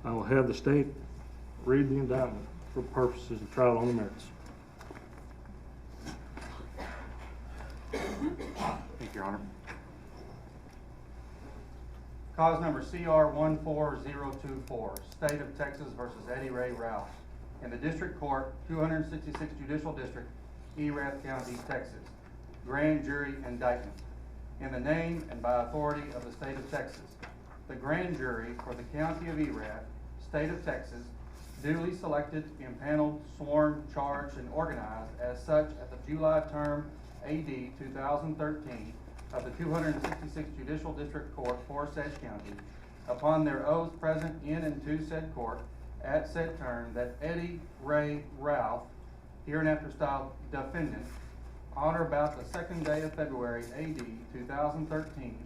I will have the state read the indictment for purposes of trial on the merits. Thank you, Your Honor. Cause number CR 14024, State of Texas versus Eddie Ray Ralph. In the District Court, 266 Judicial District, Erath County, Texas. Grand jury indictment. In the name and by authority of the State of Texas, the grand jury for the County of Erath, State of Texas, duly selected, impaneled, sworn, charged, and organized as such at the July term AD 2013 of the 266 Judicial District Court for said county, upon their oaths present in and to said court at said term, that Eddie Ray Ralph, hereinafter styled defendant, on or about the second day of February AD 2013,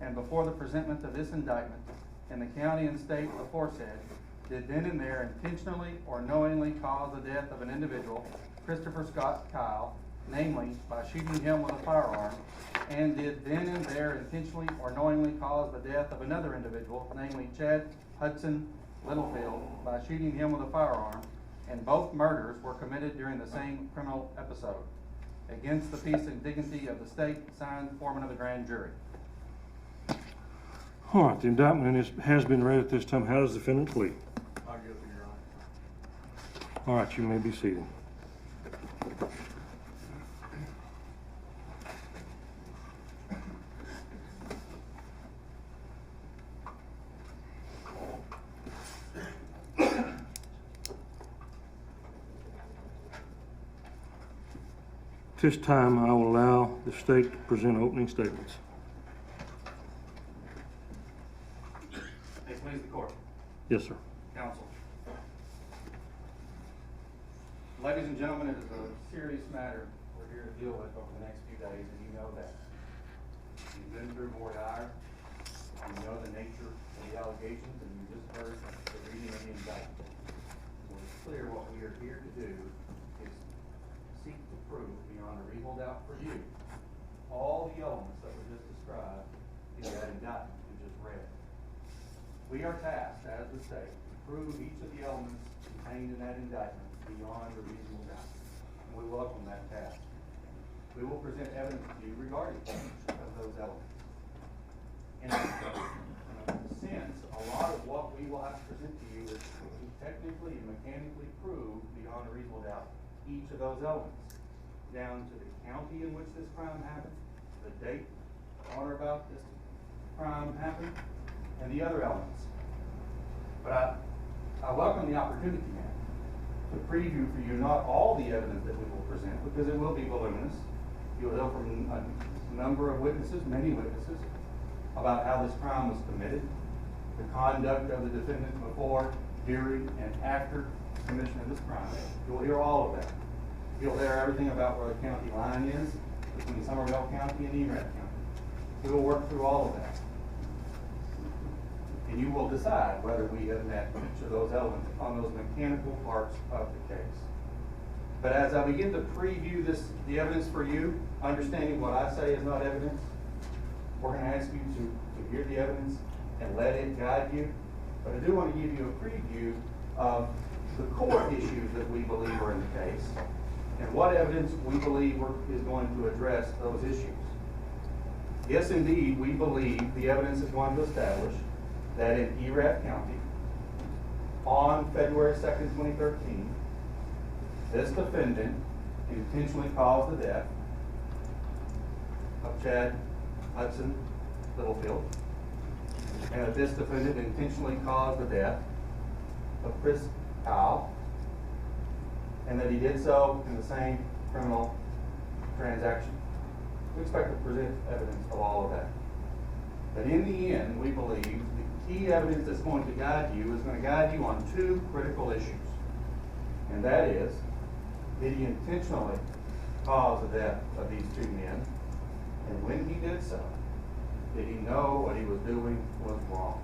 and before the presentment of this indictment in the county and state aforesaid, did then and there intentionally or knowingly cause the death of an individual, Christopher Scott Kyle, namely by shooting him with a firearm, and did then and there intentionally or knowingly cause the death of another individual, namely Chad Hudson Littlefield, by shooting him with a firearm, and both murders were committed during the same criminal episode. Against the peace and dignity of the state, signed foreman of the grand jury. All right, the indictment has been read at this time. How does the defendant plead? I'll go through, Your Honor. All right, you may be seated. At this time, I will allow the state to present opening statements. May it please the court. Yes, sir. Counsel. Ladies and gentlemen, it is a serious matter we're here to deal with over the next few days, and you know that. You've been through more dire, you know the nature of the allegations, and you just heard the reading of the indictment. So it's clear what we are here to do is seek to prove beyond a reasonable doubt for you all the elements that were just described in that indictment you just read. We are tasked as the state to prove each of the elements contained in that indictment beyond a reasonable doubt. And we welcome that task. We will present evidence to you regarding each of those elements. In a sense, a lot of what we will have to present to you is to technically and mechanically prove beyond a reasonable doubt each of those elements, down to the county in which this crime happened, the date on or about this crime happened, and the other elements. But I welcome the opportunity now to preview for you not all the evidence that we will present, because it will be voluminous. You'll hear from a number of witnesses, many witnesses, about how this crime was committed, the conduct of the defendant before, during, and after commission of this crime. You'll hear all of that. You'll hear everything about where the county line is between Somervell County and Erath County. We will work through all of that. And you will decide whether we have met each of those elements on those mechanical parts of the case. But as I begin to preview the evidence for you, understanding what I say is not evidence, we're going to ask you to hear the evidence and let it guide you. But I do want to give you a preview of the core issues that we believe are in the case, and what evidence we believe is going to address those issues. Yes, indeed, we believe the evidence is going to establish that in Erath County, on February 2nd, 2013, this defendant intentionally caused the death of Chad Hudson Littlefield, and that this defendant intentionally caused the death of Chris Kyle, and that he did so in the same criminal transaction. We expect to present evidence of all of that. But in the end, we believe the key evidence that's going to guide you is going to guide you on two critical issues. And that is, did he intentionally cause the death of these two men? And when he did so, did he know what he was doing was wrong?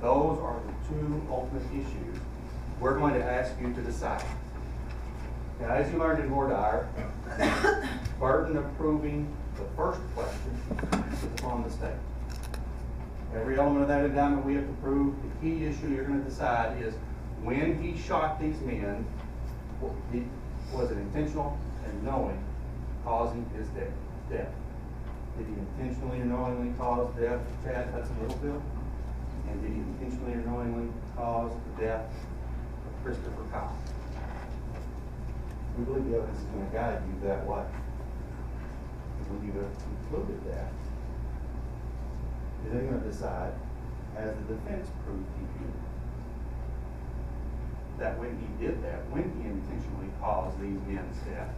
Those are the two ultimate issues we're going to ask you to decide. Now, as you learned in voir dire, the burden of proving the first question is upon the state. Every element of that indictment we have to prove. The key issue you're going to decide is when he shot these men, was it intentional and knowing causing his death? Did he intentionally or knowingly cause the death of Chad Hudson Littlefield? And did he intentionally or knowingly cause the death of Christopher Kyle? We believe the evidence is going to guide you that way. When you have concluded that, you're then going to decide, as the defense proved to you, that when he did that, when he intentionally caused these men's death,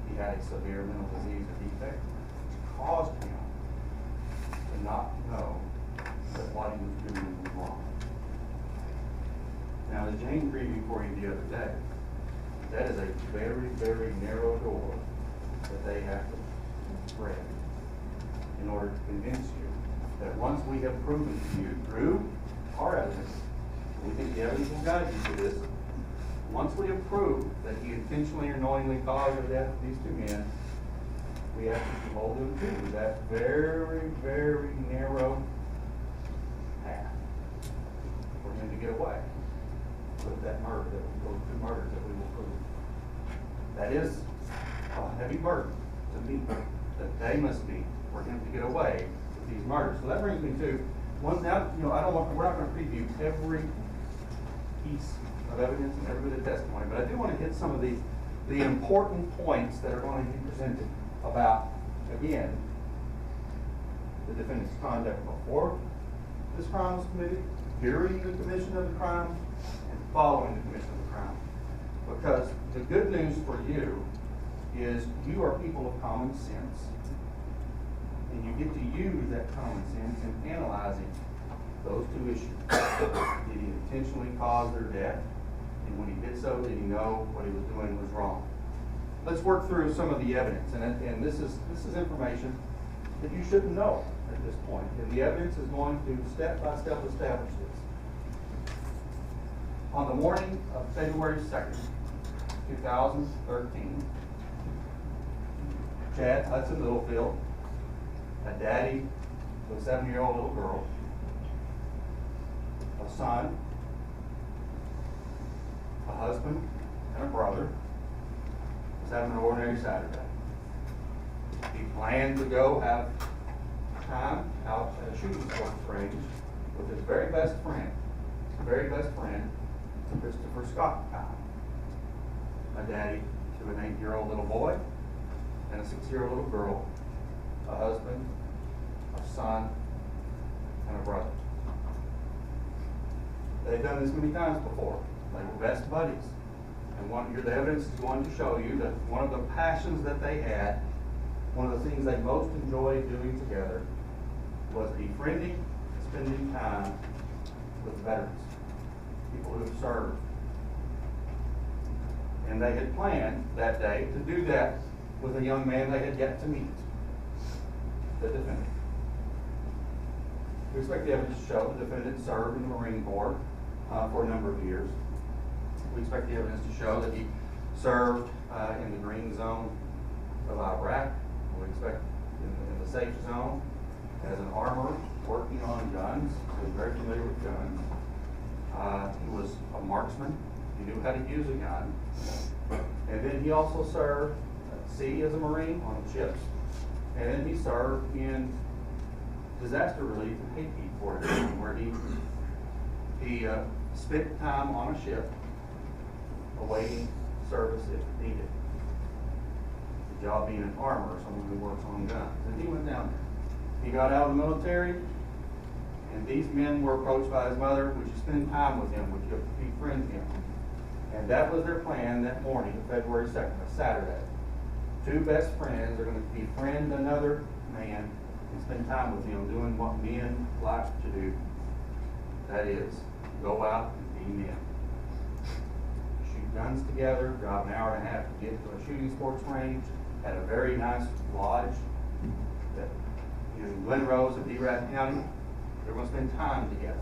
he had a severe mental disease or defect, which caused him to not know that what he was doing was wrong. Now, as Jane previewed for you the other day, that is a very, very narrow door that they have to spread in order to convince you that once we have proven to you through our evidence, we think the evidence will guide you to this, once we have proved that he intentionally or knowingly caused the death of these two men, we have to hold him to that very, very narrow path for him to get away with that murder, those two murders that we will prove. That is a heavy burden to meet that they must meet for him to get away with these murders. So that brings me to one. Now, we're not going to preview every piece of evidence and every bit of testimony, but I do want to hit some of the important points that are going to be presented about, again, the defendant's conduct before this crime was committed, during the commission of the crime, and following the commission of the crime. Because the good news for you is you are people of common sense, and you get to use that common sense in analyzing those two issues. Did he intentionally cause their death? And when he did so, did he know what he was doing was wrong? Let's work through some of the evidence, and this is information that you shouldn't know at this point. And the evidence is going to step by step establish this. On the morning of February 2nd, 2013, Chad Hudson Littlefield, a daddy with a 7-year-old little girl, a son, a husband, and a brother, was having an ordinary Saturday. He planned to go have time out at a shooting sports range with his very best friend, Christopher Scott Kyle, a daddy to an 8-year-old little boy and a 6-year-old little girl, a husband, a son, and a brother. They've done this many times before. They were best buddies. And the evidence is going to show you that one of the passions that they had, one of the things they most enjoyed doing together, was befriending, spending time with veterans, people who have served. And they had planned that day to do that with a young man they had yet to meet, the defendant. We expect the evidence to show the defendant served in the Marine Corps for a number of years. We expect the evidence to show that he served in the green zone of Iraq. We expect in the safe zone as an armorer working on guns. He was very familiar with guns. He was a marksman. He knew how to use a gun. And then he also served at sea as a Marine on ships. And then he served in disaster relief in Haiti for a time, where he spent time on a ship awaiting service if needed. The job being an armorer, someone who works on guns. And he went down there. He got out of the military, and these men were approached by his mother, would you spend time with him? Would you befriend him? And that was their plan that morning of February 2nd, a Saturday. Two best friends are going to befriend another man and spend time with him doing what men like to do. That is, go out and be men. Shoot guns together, drive an hour and a half to get to a shooting sports range at a very nice lodge that in Glen Rose in D-Rat County. They're going to spend time together.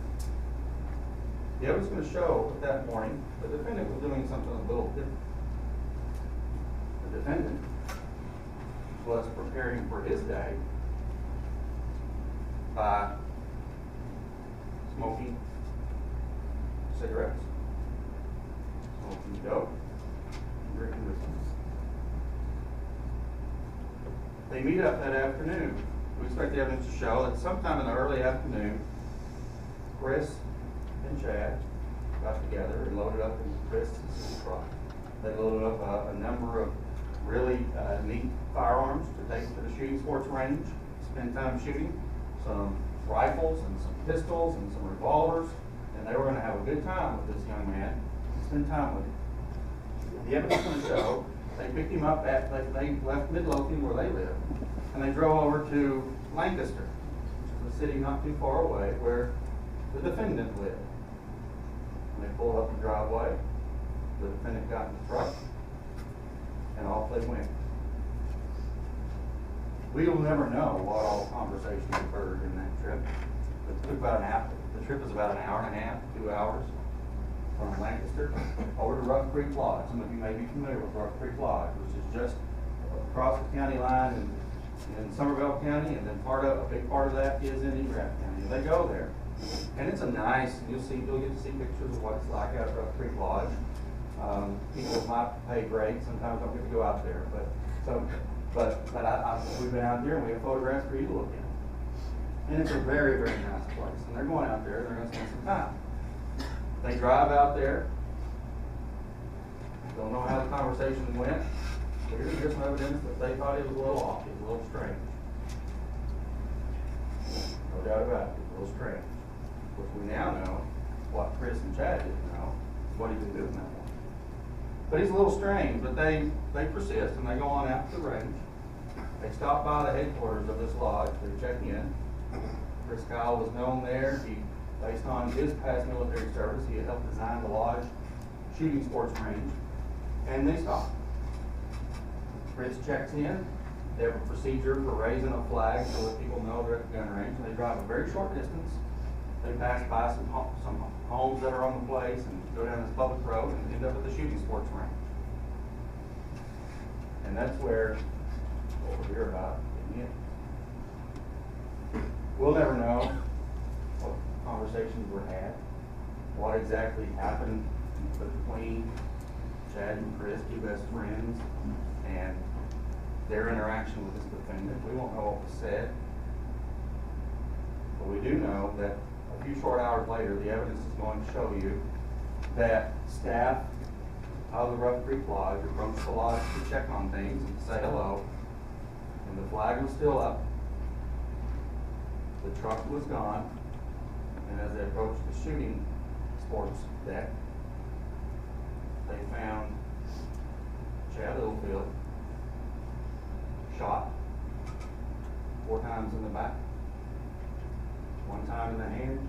The evidence is going to show that morning the defendant was doing something a little different. The defendant was preparing for his day by smoking cigarettes, smoking dope, and drinking whiskey. They meet up that afternoon. We expect the evidence to show that sometime in the early afternoon, Chris and Chad got together and loaded up in Chris's truck. They loaded up a number of really neat firearms to take to the shooting sports range, spend time shooting, some rifles and some pistols and some revolvers, and they were going to have a good time with this young man and spend time with him. The evidence is going to show they picked him up they left Midlothian where they live, and they drove over to Lancaster, which is a city not too far away where the defendant lived. And they pulled up the driveway, the defendant got in the truck, and off they went. We will never know what all conversations occurred in that trip. It took about an hour. The trip was about an hour and a half, 2 hours, from Lancaster over to Rough Creek Lodge. Some of you may be familiar with Rough Creek Lodge, which is just across the county line in Somervell County, and then a big part of that is in Erath County. They go there, and it's a nice. You'll get to see pictures of what it's like out at Rough Creek Lodge. People with my pay grade sometimes don't get to go out there, but we've been out there and we have photographs for you to look at. And it's a very, very nice place. And they're going out there and they're going to spend some time. They drive out there. Don't know how the conversation went. Here's some evidence that they thought it was a little off. It was a little strange. No doubt about it. It was a little strange. Which we now know what Chris and Chad didn't know, what he's been doing that morning. But he's a little strange, but they persist and they go on out to the range. They stop by the headquarters of this lodge. They check in. Chris Kyle was known there. Based on his past military service, he had helped design the lodge shooting sports range. And they stop. Chris checks in. They have a procedure for raising a flag so that people know they're at the gun range. And they drive a very short distance. They pass by some homes that are on the place and go down this public road and end up at the shooting sports range. And that's where what we'll hear about in the end. We'll never know what conversations were had, what exactly happened between Chad and Chris, two best friends, and their interaction with this defendant. We won't know what was said, but we do know that a few short hours later, the evidence is going to show you that staff of the Rough Creek Lodge approached the lodge to check on things and to say hello, and the flag was still up. The truck was gone, and as they approached the shooting sports deck, they found Chad Littlefield shot 4 times in the back, 1 time in the hand,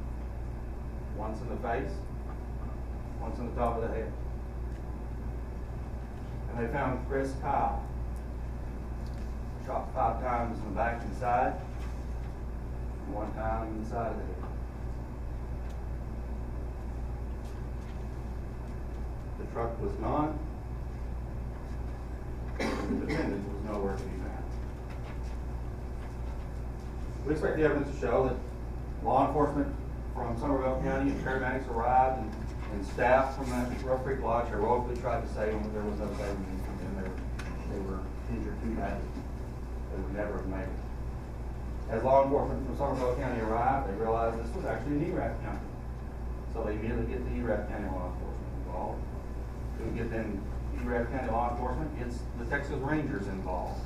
once in the face, once in the top of the head. And they found Chris Kyle shot 5 times in the back and side, and 1 time in the side of the head. The truck was gone. The defendant was nowhere to be found. We expect the evidence to show that law enforcement from Somervell County and paramedics arrived, and staff from that Rough Creek Lodge heroically tried to save them, but there was no saving them from them. They were injured too badly. They would never have made it. As law enforcement from Somervell County arrived, they realized this was actually in Erath County. So they immediately get the Erath County law enforcement involved. To get them Erath County law enforcement, gets the Texas Rangers involved.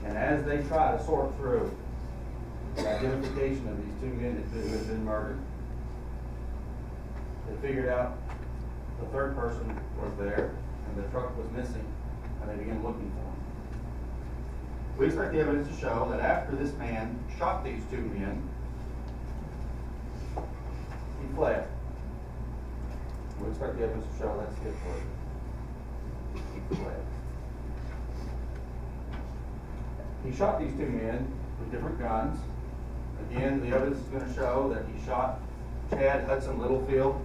And as they try to sort through the identification of these 2 men who had been murdered, they figured out the 3rd person was there and the truck was missing, and they began looking for him. We expect the evidence to show that after this man shot these 2 men, he fled. We expect the evidence to show that's his word. He fled. He shot these 2 men with different guns. Again, the evidence is going to show that he shot Chad Hudson Littlefield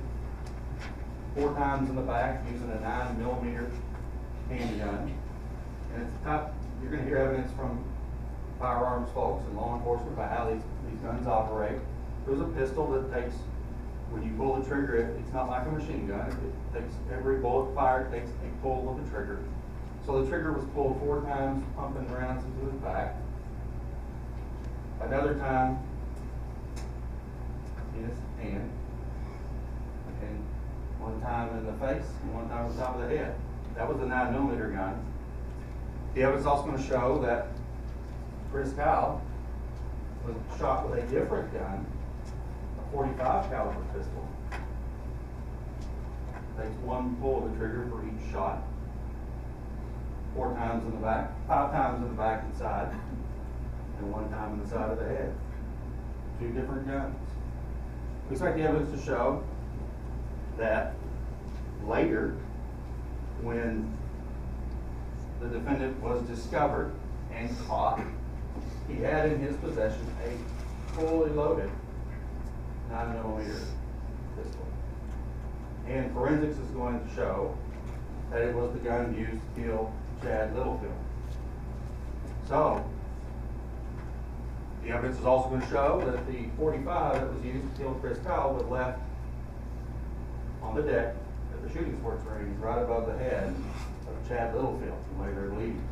4 times in the back using a 9mm handgun. And it's you're going to hear evidence from firearms folks and law enforcement about how these guns operate. There's a pistol that takes, when you pull the trigger, it's not like a machine gun. It takes, every bullet fired takes a pull of the trigger. So the trigger was pulled 4 times, pumping rounds into his back. Another time in his hand, and one time in the face, and one time on the top of the head. That was a 9mm gun. The evidence is also going to show that Chris Kyle was shot with a different gun, a .45 caliber pistol. Takes 1 pull of the trigger for each shot. 4 times in the back, 5 times in the back and side, and 1 time in the side of the head. 2 different guns. We expect the evidence to show that later, when the defendant was discovered and caught, he had in his possession a fully loaded 9mm pistol. And forensics is going to show that it was the gun used to kill Chad Littlefield. So, the evidence is also going to show that the .45 that was used to kill Chris Kyle was left on the deck at the shooting sports range right above the head of Chad Littlefield, who lay there bleeding.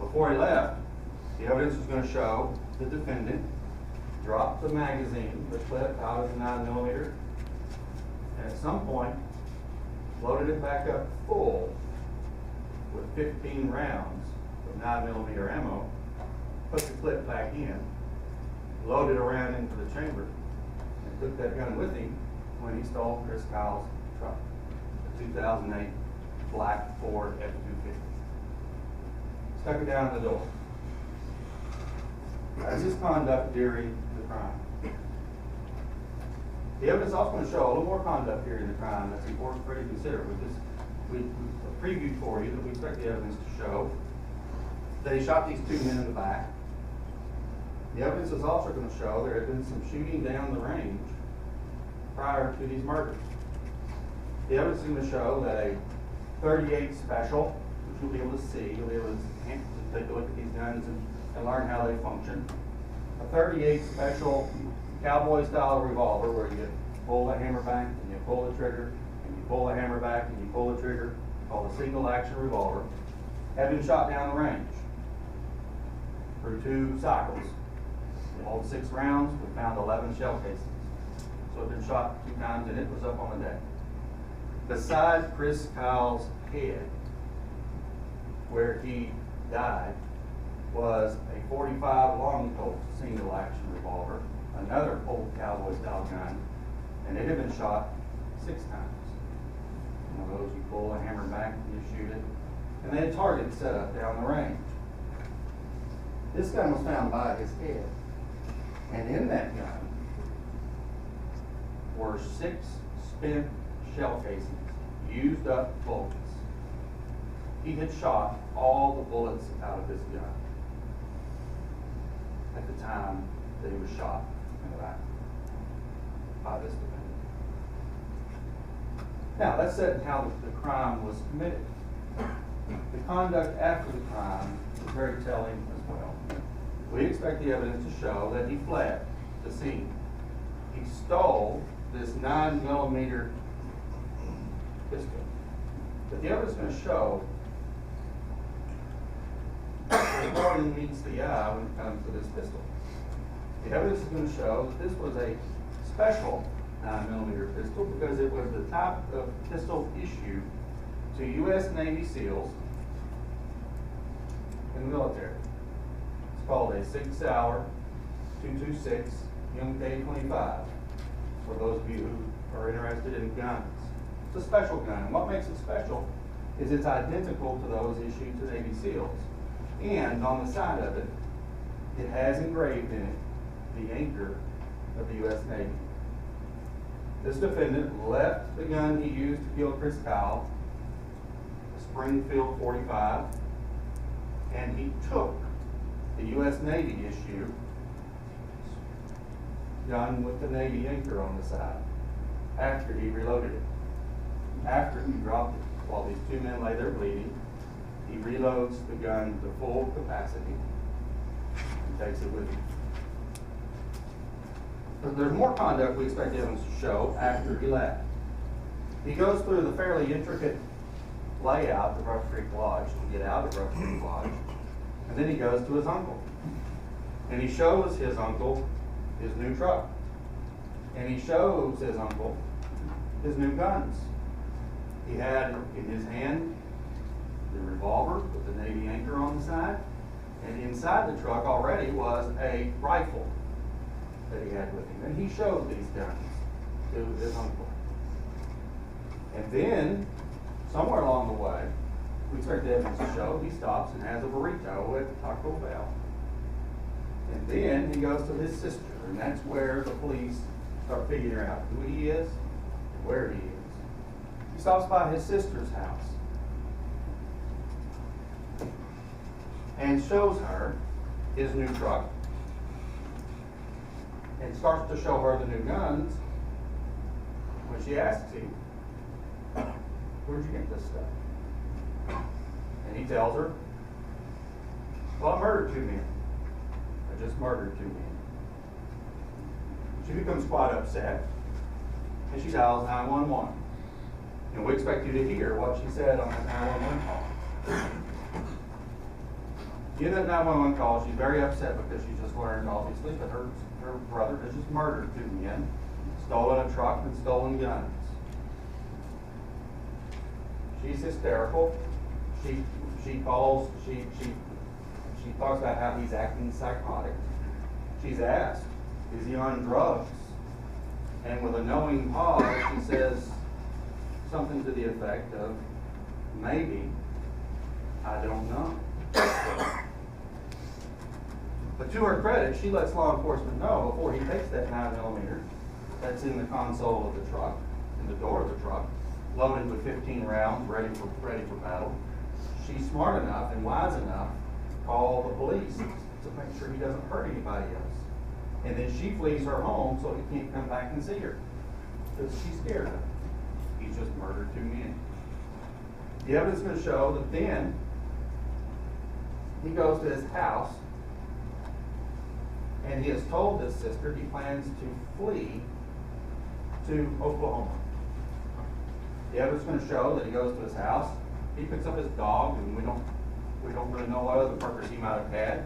Before he left, the evidence is going to show the defendant dropped the magazine, the clip, out of the 9mm, and at some point loaded it back up full with 15 rounds of 9mm ammo, put the clip back in, loaded around into the chamber, and took that gun with him when he stole Chris Kyle's truck, the 2008 black Ford F-250. Stuck it down the door. That's his conduct during the crime. The evidence is also going to show a little more conduct during the crime that's important for you to consider. We previewed for you that we expect the evidence to show that he shot these 2 men in the back. The evidence is also going to show there had been some shooting down the range prior to these murders. The evidence is going to show that a .38 special, which you'll be able to see, you'll be able to take a look at these guns and learn how they function. A .38 special cowboy style revolver where you pull the hammer back and you pull the trigger, and you pull the hammer back and you pull the trigger, called a single action revolver, had been shot down the range through 2 cycles. We hauled 6 rounds, we found 11 shell casings. So it had been shot 2 times and it was up on the deck. Beside Chris Kyle's head, where he died, was a .45 long Colt single action revolver, another old cowboy style gun, and it had been shot 6 times. One of those you pull a hammer back and you shoot it, and they had targets set up down the range. This gun was found by his head, and in that gun were 6 spent shell casings, used up bullets. He had shot all the bullets out of his gun at the time that he was shot in the back by this defendant. Now, let's set how the crime was committed. The conduct after the crime is very telling as well. We expect the evidence to show that he fled the scene. He stole this 9mm pistol. But the evidence is going to show that more than meets the eye when it comes to this pistol. The evidence is going to show that this was a special 9mm pistol because it was the type of pistol issued to U.S. Navy SEALs in the military. It's called a 6 Sauer 226 Young K-25 for those of you who are interested in guns. It's a special gun. And what makes it special is it's identical to those issued to Navy SEALs. And on the side of it, it has engraved in it the anchor of the U.S. Navy. This defendant left the gun he used to kill Chris Kyle, a Springfield .45, and he took the U.S. Navy issue gun with the Navy anchor on the side after he reloaded it. After he dropped it, while these 2 men lay there bleeding, he reloads the gun to full capacity, takes it with him. But there's more conduct we expect the evidence to show after he left. He goes through the fairly intricate layout of Rough Creek Lodge to get out of Rough Creek Lodge, and then he goes to his uncle. And he shows his uncle his new truck. And he shows his uncle his new guns. He had in his hand the revolver with the Navy anchor on the side, and inside the truck already was a rifle that he had with him. And he showed these guns to his uncle. And then, somewhere along the way, we expect the evidence to show, he stops and has a burrito at Taco Bell. And then he goes to his sister, and that's where the police start figuring out who he is and where he is. He stops by his sister's house and shows her his new truck and starts to show her the new guns. When she asks him, "Where'd you get this stuff?" And he tells her, "Well, I murdered 2 men. I just murdered 2 men." She becomes quite upset, and she dials 911. And we expect you to hear what she said on that 911 call. In that 911 call, she's very upset because she just learned, obviously, that her brother has just murdered 2 men, stolen a truck, and stolen guns. She's hysterical. She talks about how he's acting psychotic. She's asked, "Is he on drugs?" And with a knowing pause, she says something to the effect of, "Maybe, I don't know." But to her credit, she lets law enforcement know before he takes that 9mm that's in the console of the truck, in the door of the truck, loaded with 15 rounds, ready for battle. She's smart enough and wise enough to call the police to make sure he doesn't hurt anybody else. And then she flees her home so he can't come back and see her, because she's scared of him. He's just murdered 2 men. The evidence is going to show that then he goes to his house and he has told his sister he plans to flee to Oklahoma. The evidence is going to show that he goes to his house, he picks up his dog, and we don't really know what other purpose he might have had,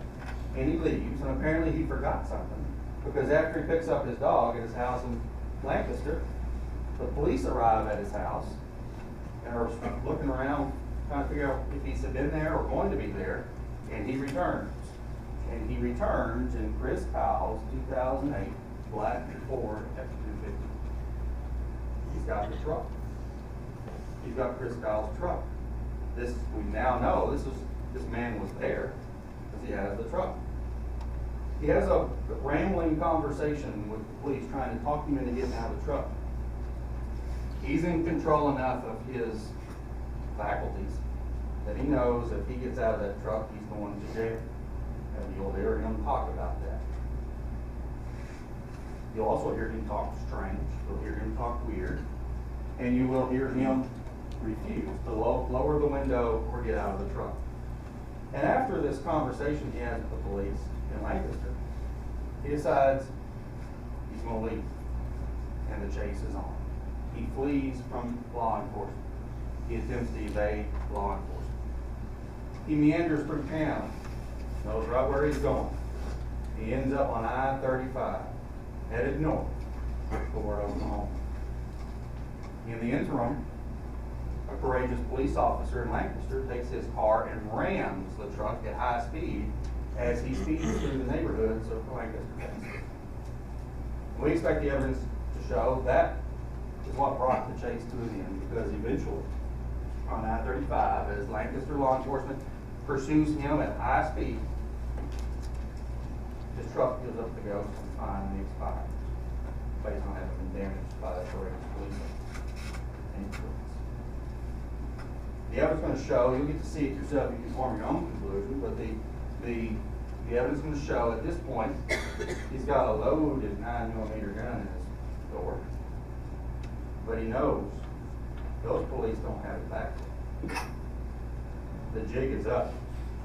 and he leaves, and apparently he forgot something, because after he picks up his dog at his house in Lancaster, the police arrive at his house and are looking around trying to figure out if he's been there or going to be there, and he returns. And he returns in Chris Kyle's 2008 black Ford F-250. He's got the truck. He's got Chris Kyle's truck. We now know this man was there because he has the truck. He has a rambling conversation with the police trying to talk him into getting out of the truck. He's in control enough of his faculties that he knows if he gets out of that truck, he's going to jail. And you'll hear him talk about that. You'll also hear him talk strange. You'll hear him talk weird. And you will hear him refuse to lower the window or get out of the truck. And after this conversation he has with the police in Lancaster, he decides he's going to leave. And the chase is on. He flees from law enforcement. He attempts to evade law enforcement. He meanders through town, knows right where he's going. He ends up on I-35, headed north toward Oklahoma. In the interim, a courageous police officer in Lancaster takes his car and rams the truck at high speed as he speeds through the neighborhoods of Lancaster, Texas. We expect the evidence to show that is what brought the chase to an end, because eventually, on I-35, as Lancaster law enforcement pursues him at high speed, his truck gives up the ghost and finally expires, based on having been damaged by the courageous police influence. The evidence is going to show, you'll get to see it yourself, you can form your own conclusion, but the evidence is going to show at this point, he's got a loaded 9mm gun in his door, but he knows those police don't have it back. The jig is up.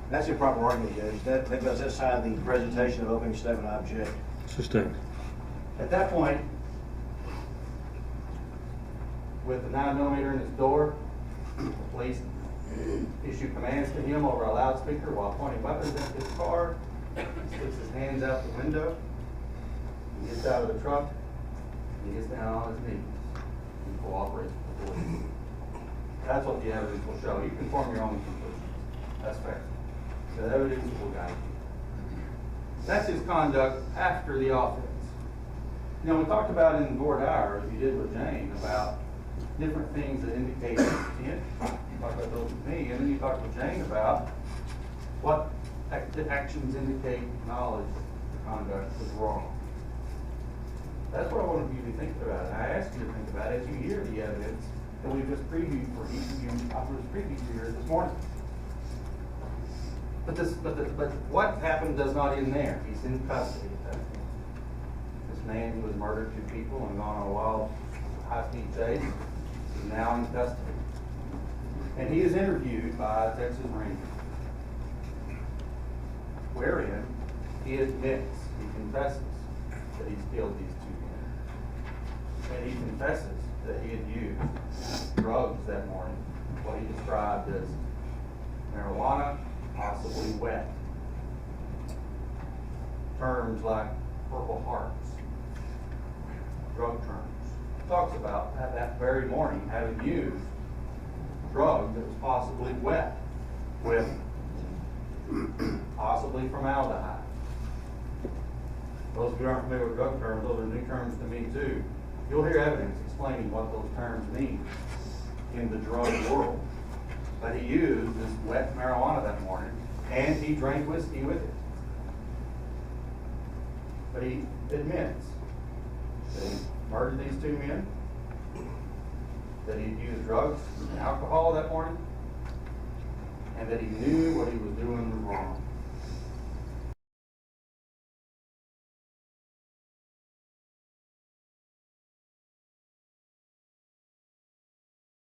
That's improper argument, Judge. That goes outside the presentation of opening statement. I object. Sustained. At that point, with the 9mm in his door, the police issue commands to him over a loudspeaker while pointing weapons at his car. He sticks his hands out the window. He gets out of the truck. He gets down on his knees. He cooperates with the police. That's what the evidence will show. You can form your own conclusions. That's fair. The evidence will guide you. That's his conduct after the offense. You know, we talked about in the voir dire, as you did with Jane, about different things that indicate intent. You talked about those with me, and then you talked with Jane about what actions indicate knowledge the conduct was wrong. That's what I wanted you to think about. And I asked you to think about it as you hear the evidence that we just previewed for each of you. I was previewed here this morning. But what happened does not end there. He's in custody at that point. This man who has murdered 2 people and gone on a wild high-speed chase is now in custody. And he is interviewed by a Texas Ranger, wherein he admits, he confesses that he's killed these 2 men. And he confesses that he had used drugs that morning, what he described as marijuana, possibly wet. Terms like Purple Hearts, drug terms. Talks about that very morning having used drug that was possibly wet with possibly formaldehyde. Those of you who aren't familiar with drug terms, those are new terms to me too. You'll hear evidence explaining what those terms mean in the drug world. But he used this wet marijuana that morning, and he drank whiskey with it. But he admits that he murdered these 2 men, that he used drugs and alcohol that morning, and that he knew what he was doing was wrong.